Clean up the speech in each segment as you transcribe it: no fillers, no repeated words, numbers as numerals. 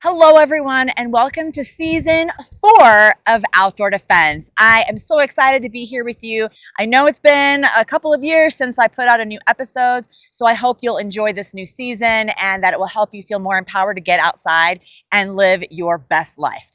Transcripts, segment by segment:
Hello everyone and welcome to season 4 of Outdoor Defense. I am so excited to be here with you. I know it's been a couple of years since I put out a new episode, so I hope you'll enjoy this new season and that it will help you feel more empowered to get outside and live your best life.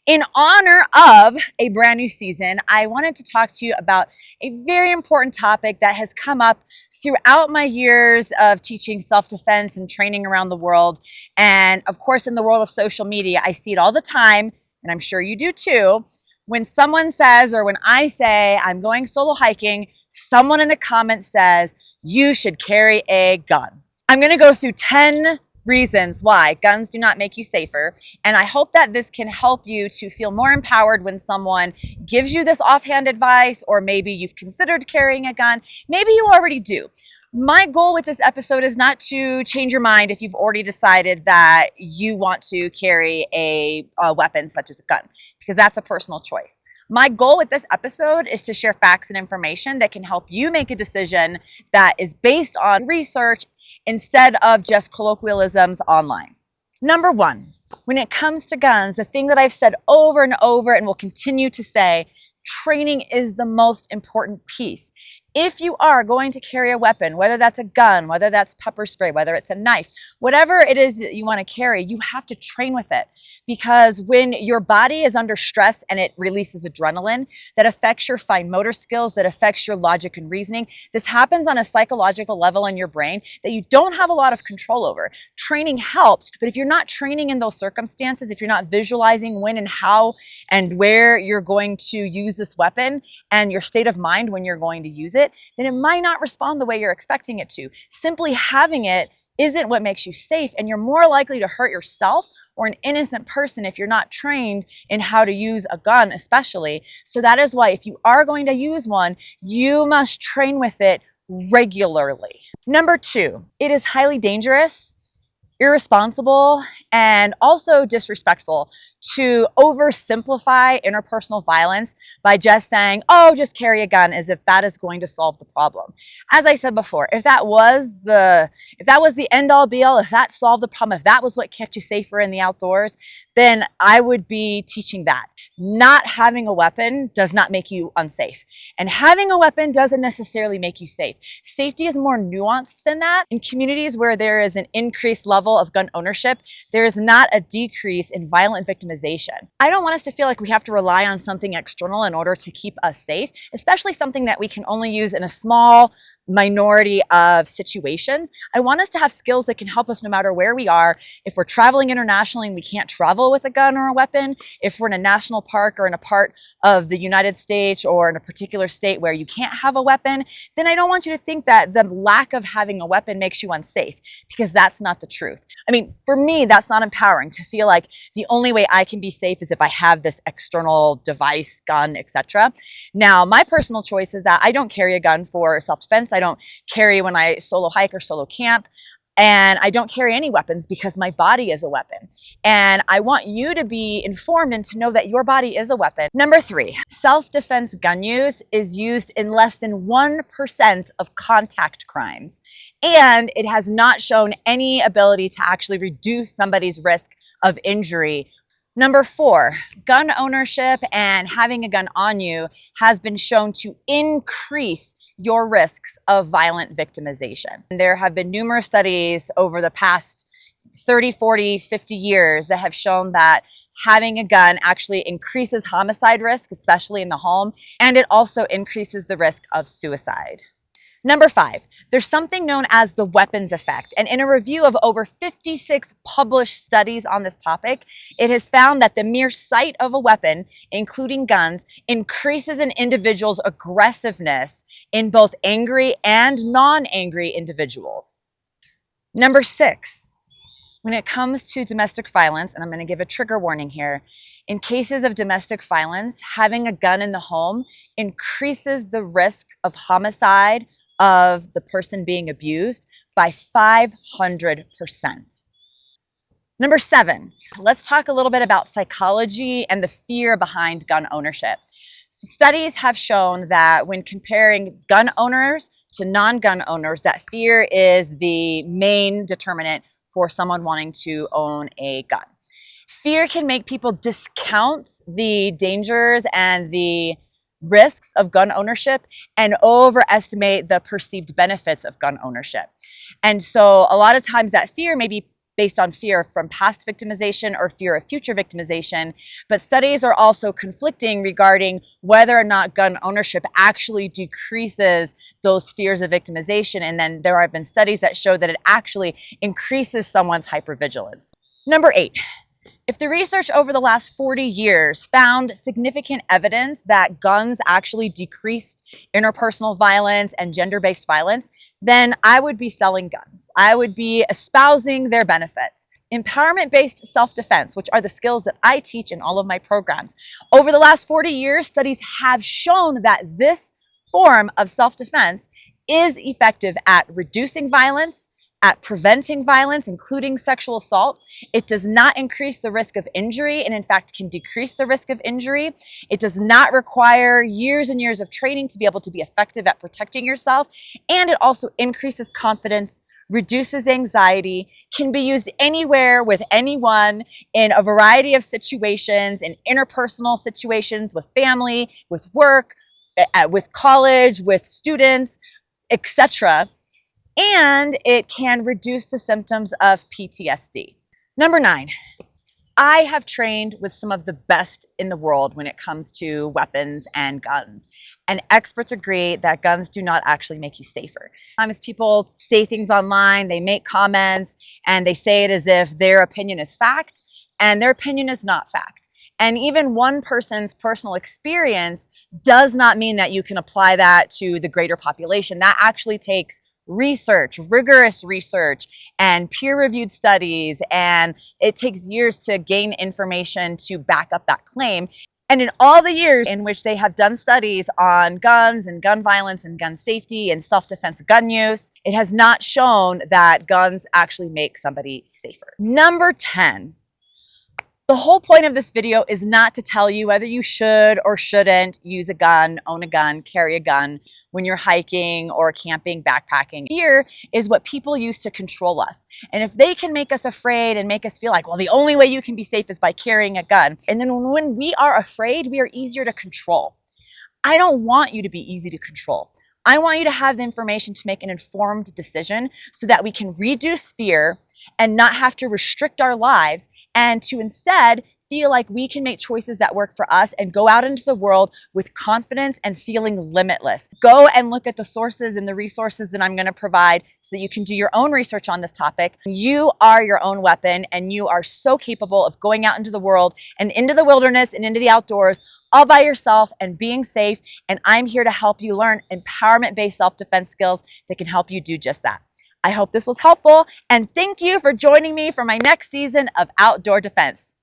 In honor of a brand new season, I wanted to talk to you about a very important topic that has come up throughout my years of teaching self-defense and training around the world. And of course, in the world of social media, I see it all the time, and I'm sure you do too. When someone says, or when I say I'm going solo hiking, someone in the comments says, you should carry a gun. I'm going to go through 10 reasons why guns do not make you safer. And I hope that this can help you to feel more empowered when someone gives you this offhand advice, or maybe you've considered carrying a gun. Maybe you already do. My goal with this episode is not to change your mind if you've already decided that you want to carry a weapon such as a gun, because that's a personal choice. My goal with this episode is to share facts and information that can help you make a decision that is based on research instead of just colloquialisms online. Number one, when it comes to guns, the thing that I've said over and over and will continue to say, training is the most important piece. If you are going to carry a weapon, whether that's a gun, whether that's pepper spray, whether it's a knife, whatever it is that you want to carry, you have to train with it. Because when your body is under stress and it releases adrenaline, that affects your fine motor skills, that affects your logic and reasoning. This happens on a psychological level in your brain that you don't have a lot of control over. Training helps, but if you're not training in those circumstances, if you're not visualizing when and how and where you're going to use this weapon and your state of mind when you're going to use it, then it might not respond the way you're expecting it to. Simply having it isn't what makes you safe, and you're more likely to hurt yourself or an innocent person if you're not trained in how to use a gun especially. So that is why if you are going to use one, you must train with it regularly. Number two, it is highly dangerous, irresponsible, and also disrespectful to oversimplify interpersonal violence by just saying, oh, just carry a gun, as if that is going to solve the problem. As I said before, if that was the end all be all, if that solved the problem, if that was what kept you safer in the outdoors, then I would be teaching that. Not having a weapon does not make you unsafe. And having a weapon doesn't necessarily make you safe. Safety is more nuanced than that. In communities where there is an increased level of gun ownership, there is not a decrease in violent victimization. I don't want us to feel like we have to rely on something external in order to keep us safe, especially something that we can only use in a small minority of situations. I want us to have skills that can help us no matter where we are. If we're traveling internationally and we can't travel with a gun or a weapon, if we're in a national park or in a part of the United States or in a particular state where you can't have a weapon, then I don't want you to think that the lack of having a weapon makes you unsafe, because that's not the truth. I mean, for me, that's not empowering to feel like the only way I can be safe is if I have this external device, gun, etc. Now, my personal choice is that I don't carry a gun for self-defense. I don't carry when I solo hike or solo camp. And I don't carry any weapons because my body is a weapon. And I want you to be informed and to know that your body is a weapon. Number three, self-defense gun use is used in less than 1% of contact crimes. And it has not shown any ability to actually reduce somebody's risk of injury. Number four, gun ownership and having a gun on you has been shown to increase your risks of violent victimization. There have been numerous studies over the past 30, 40, 50 years that have shown that having a gun actually increases homicide risk, especially in the home, and it also increases the risk of suicide. Number five, there's something known as the weapons effect. And in a review of over 56 published studies on this topic, it has found that the mere sight of a weapon, including guns, increases an individual's aggressiveness in both angry and non-angry individuals. Number six, when it comes to domestic violence, and I'm going to give a trigger warning here, in cases of domestic violence, having a gun in the home increases the risk of homicide of the person being abused by 500%. Number seven, let's talk a little bit about psychology and the fear behind gun ownership. So studies have shown that when comparing gun owners to non-gun owners, that fear is the main determinant for someone wanting to own a gun. Fear can make people discount the dangers and the risks of gun ownership and overestimate the perceived benefits of gun ownership. And so a lot of times that fear may be based on fear from past victimization or fear of future victimization, but studies are also conflicting regarding whether or not gun ownership actually decreases those fears of victimization. And then there have been studies that show that it actually increases someone's hypervigilance. Number 8. If the research over the last 40 years found significant evidence that guns actually decreased interpersonal violence and gender-based violence, then I would be selling guns. I would be espousing their benefits. Empowerment-based self-defense, which are the skills that I teach in all of my programs. Over the last 40 years, studies have shown that this form of self-defense is effective at reducing violence, at preventing violence, including sexual assault. It does not increase the risk of injury and in fact can decrease the risk of injury. It does not require years and years of training to be able to be effective at protecting yourself. And it also increases confidence, reduces anxiety, can be used anywhere with anyone in a variety of situations, in interpersonal situations, with family, with work, with college, with students, etc. And it can reduce the symptoms of PTSD. Number 9, I have trained with some of the best in the world when it comes to weapons and guns. And experts agree that guns do not actually make you safer. Sometimes people say things online, they make comments, and they say it as if their opinion is fact, and their opinion is not fact. And even one person's personal experience does not mean that you can apply that to the greater population. That actually takes research, rigorous research, and peer-reviewed studies, and it takes years to gain information to back up that claim. And in all the years in which they have done studies on guns and gun violence and gun safety and self-defense gun use, it has not shown that guns actually make somebody safer. Number 10. The whole point of this video is not to tell you whether you should or shouldn't use a gun, own a gun, carry a gun when you're hiking or camping, backpacking. Fear is what people use to control us. And if they can make us afraid and make us feel like, well, the only way you can be safe is by carrying a gun. And then when we are afraid, we are easier to control. I don't want you to be easy to control. I want you to have the information to make an informed decision so that we can reduce fear and not have to restrict our lives, and to instead feel like we can make choices that work for us and go out into the world with confidence and feeling limitless. Go and look at the sources and the resources that I'm going to provide so that you can do your own research on this topic. You are your own weapon, and you are so capable of going out into the world and into the wilderness and into the outdoors all by yourself and being safe. And I'm here to help you learn empowerment-based self-defense skills that can help you do just that. I hope this was helpful, and thank you for joining me for my next season of Outdoor Defense.